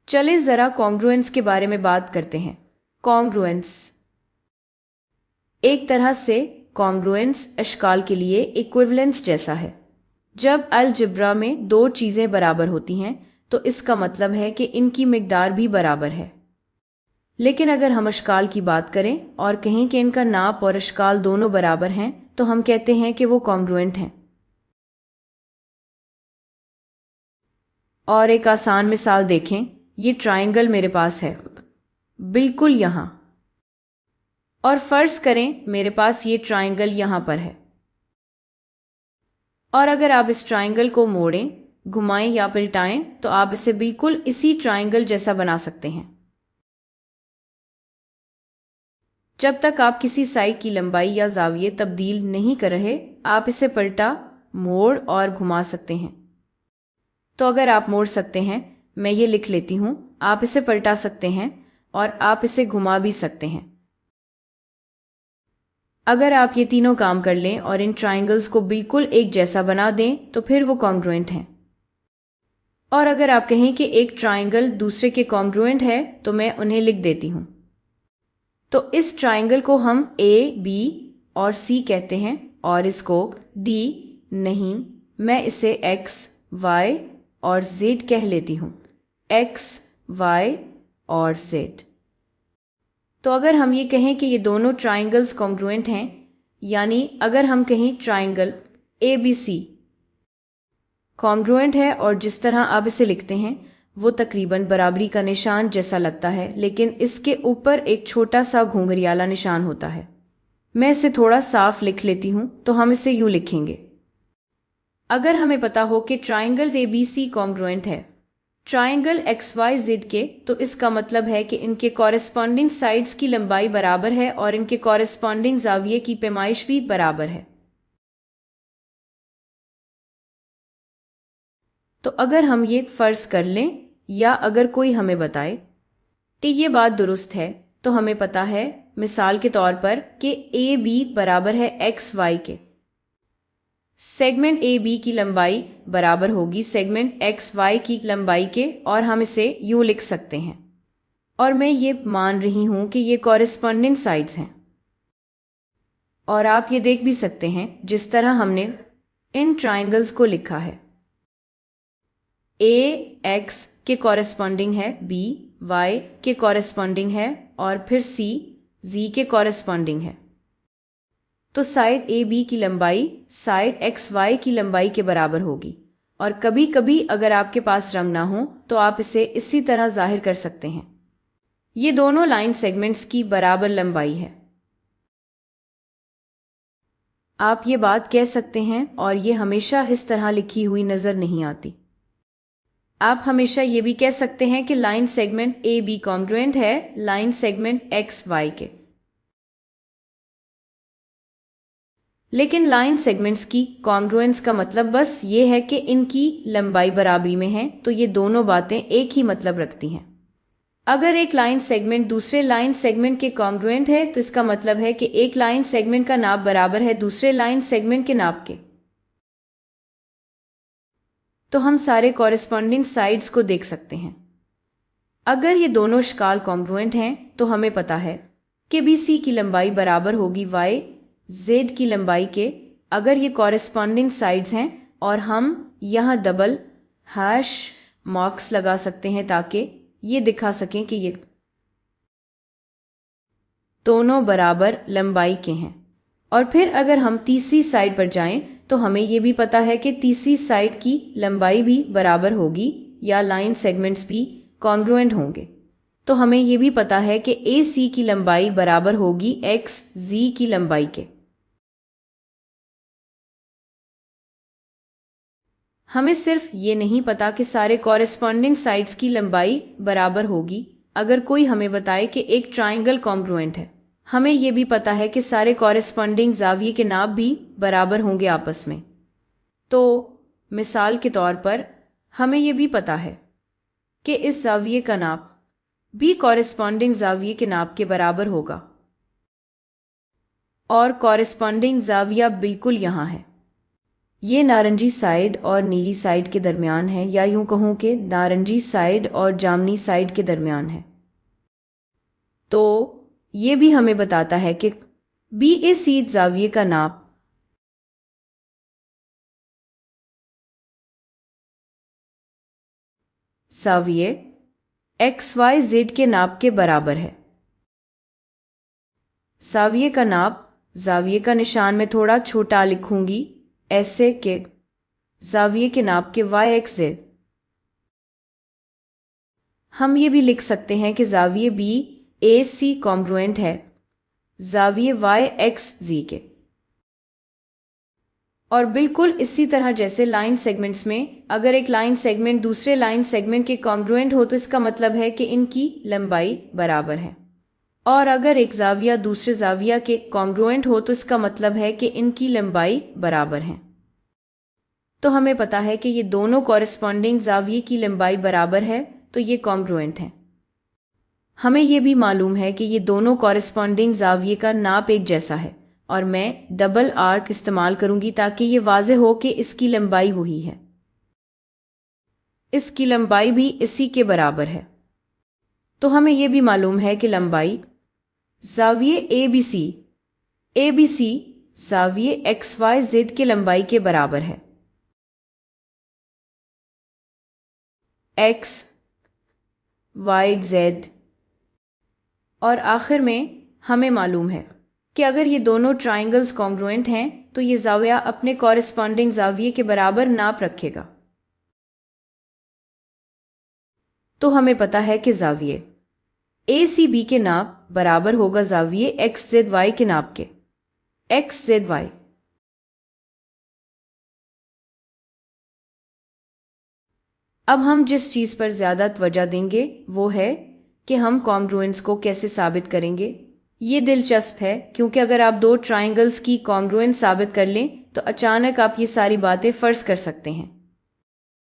चले जरा कॉन्ग्रुएंस के बारे में बात करते हैं। कॉन्ग्रुएंस एक तरह से कॉन्ग्रुएंस अशकाल के लिए इक्विवेलेंस जैसा है। जब अलजेब्रा में दो चीज़ें बराबर होती हैं तो इसका मतलब है कि इनकी मिकदार भी बराबर है। लेकिन अगर हम अशकाल की बात करें और कहें कि इनका नाप और अशकाल दोनों बराबर हैं तो हम कहते हैं कि वो कॉन्ग्रुएंट हैं। और एक आसान मिसाल देखें, ये ट्राइंगल मेरे पास है बिल्कुल यहाँ, और फर्ज करें मेरे पास ये ट्राइंगल यहाँ पर है। और अगर आप इस ट्राइंगल को मोड़ें, घुमाएं या पलटाएं तो आप इसे बिल्कुल इसी ट्राइंगल जैसा बना सकते हैं। जब तक आप किसी साइड की लंबाई या जाविये तब्दील नहीं कर रहे, आप इसे पलटा, मोड़ और घुमा सकते हैं। तो अगर आप मोड़ सकते हैं, मैं ये लिख लेती हूँ, आप इसे पलटा सकते हैं और आप इसे घुमा भी सकते हैं। अगर आप ये तीनों काम कर लें और इन ट्राइंगल्स को बिल्कुल एक जैसा बना दें तो फिर वो कॉन्ग्रुएंट हैं। और अगर आप कहें कि एक ट्राइंगल दूसरे के कॉन्ग्रुएंट है तो मैं उन्हें लिख देती हूँ। तो इस ट्राइंगल को हम ए, बी और सी कहते हैं और इसको डी नहीं, मैं इसे एक्स, वाई और जेड कह लेती हूँ। एक्स, वाई और जेड। तो अगर हम ये कहें कि ये दोनों ट्राइंगल्स कॉन्ग्रुएंट हैं, यानी अगर हम कहें triangle A B C congruent है और जिस तरह आप इसे लिखते हैं वो तकरीबन बराबरी का निशान जैसा लगता है, लेकिन इसके ऊपर एक छोटा सा घुंघरियाला निशान होता है। मैं इसे थोड़ा साफ लिख लेती हूं, तो हम इसे यूं लिखेंगे। अगर हमें पता हो कि triangle A B C congruent है ट्राइंगल एक्स वाई जेड के, तो इसका मतलब है कि इनके कॉरेस्पॉन्डिंग साइड्स की लंबाई बराबर है और इनके कॉरेस्पॉन्डिंग जाविये की पैमाइश भी बराबर है। तो अगर हम ये फर्ज कर लें या अगर कोई हमें बताए कि ये बात दुरुस्त है, तो हमें पता है मिसाल के तौर पर कि ए बी बराबर है एक्स वाई के। सेगमेंट ए बी की लंबाई बराबर होगी सेगमेंट एक्स वाई की लंबाई के, और हम इसे यूं लिख सकते हैं। और मैं ये मान रही हूं कि ये कॉरेस्पॉन्डिंग साइड्स हैं। और आप ये देख भी सकते हैं जिस तरह हमने इन ट्राइंगल्स को लिखा है। ए एक्स के कॉरेस्पॉन्डिंग है, बी वाई के कॉरेस्पॉन्डिंग है और फिर सी जी के कॉरेस्पॉन्डिंग है। तो साइड ए बी की लंबाई साइड एक्स वाई की लंबाई के बराबर होगी। और कभी कभी अगर आपके पास रंग ना हो तो आप इसे इसी तरह जाहिर कर सकते हैं। ये दोनों लाइन सेगमेंट्स की बराबर लंबाई है। आप ये बात कह सकते हैं और ये हमेशा इस तरह लिखी हुई नजर नहीं आती। आप हमेशा ये भी कह सकते हैं कि line segment A B congruent है लाइन सेगमेंट एक्स वाई के। लेकिन लाइन सेगमेंट्स की कॉन्ग्रुएंस का मतलब बस ये है कि इनकी लंबाई बराबरी में है, तो ये दोनों बातें एक ही मतलब रखती हैं। अगर एक लाइन सेगमेंट दूसरे लाइन सेगमेंट के कॉन्ग्रुएंट है तो इसका मतलब है कि एक लाइन सेगमेंट का नाप बराबर है दूसरे लाइन सेगमेंट के नाप के। तो हम सारे कॉरेस्पॉन्डिंग साइड्स को देख सकते हैं। अगर ये दोनों अशकाल कॉन्ग्रुएंट हैं तो हमें पता है कि बी सी की लंबाई बराबर होगी वाई जेड की लंबाई के, अगर ये कॉरेस्पॉन्डिंग साइड्स हैं। और हम यहाँ डबल हैश मार्क्स लगा सकते हैं ताकि ये दिखा सकें कि ये दोनों बराबर लंबाई के हैं। और फिर अगर हम तीसरी साइड पर जाएं तो हमें ये भी पता है कि तीसरी साइड की लंबाई भी बराबर होगी या लाइन सेगमेंट्स भी कॉन्ग्रुएंट होंगे। तो हमें ये भी पता है कि ए सी की लंबाई बराबर होगी एक्स जी की लंबाई के। हमें सिर्फ ये नहीं पता कि सारे कॉरेस्पॉन्डिंग साइड्स की लंबाई बराबर होगी। अगर कोई हमें बताए कि एक ट्राइंगल कॉन्ग्रुएंट है, हमें यह भी पता है कि सारे कॉरेस्पॉन्डिंग जाविये के नाप भी बराबर होंगे आपस में। तो मिसाल के तौर पर हमें यह भी पता है कि इस जाविये का नाप भी कॉरेस्पॉन्डिंग जाविये के नाप के बराबर होगा। और कॉरेस्पॉन्डिंग जाविया बिल्कुल यहाँ है। ये नारंगी साइड और नीली साइड के दरमियान है, या यूं कहूं कि नारंगी साइड और जामनी साइड के दरमियान है। तो ये भी हमें बताता है कि BAC ज़ाविये का नाप ज़ाविये XYZ के नाप के बराबर है। ज़ाविये का नाप, ज़ाविये का निशान में थोड़ा छोटा लिखूंगी, ऐसे कि ज़ाविये के नाप के YXZ। हम ये भी लिख सकते हैं कि ज़ाविये BAC कॉन्ग्रुएंट है ज़ाविये YXZ के। और बिल्कुल इसी तरह जैसे लाइन सेगमेंट्स में, अगर एक लाइन सेगमेंट दूसरे लाइन सेगमेंट के कॉन्ग्रुएंट हो तो इसका मतलब है कि इनकी लंबाई बराबर है। और अगर एक ज़ाविया दूसरे ज़ाविया के कॉन्ग्रुएंट हो तो इसका मतलब है कि इनकी लंबाई बराबर है। तो हमें पता है कि ये दोनों कॉरेस्पॉन्डिंग ज़ाविये की लंबाई बराबर है, तो ये कॉन्ग्रुएंट हैं। हमें यह भी मालूम है कि ये दोनों कॉरेस्पॉन्डिंग ज़ाविये का नाप एक जैसा है, और मैं डबल आर्क इस्तेमाल करूंगी ताकि ये वाज़े हो कि इसकी लंबाई वही है। इसकी लंबाई भी इसी के बराबर है। तो हमें यह भी मालूम है कि लंबाई ज़ाविये ABC ज़ाविये XYZ के लंबाई के बराबर है। X, Y, Z। और आखिर में हमें मालूम है कि अगर ये दोनों ट्राइंगल्स कॉन्ग्रुएंट हैं तो ये ज़ाविया अपने कॉरेस्पॉन्डिंग ज़ाविये के बराबर नाप रखेगा। तो हमें पता है कि ज़ाविये ACB के नाप बराबर होगा ज़ाविये XZY के नाप के। XZY। अब हम जिस चीज़ पर ज़्यादा तवज्जो देंगे वो है कि हम कॉन्ग्रुएंस को कैसे साबित करेंगे। ये दिलचस्प है क्योंकि अगर आप दो ट्राइंगल्स की कॉन्ग्रुएंस साबित कर लें तो अचानक आप ये सारी बातें फर्ज कर सकते हैं।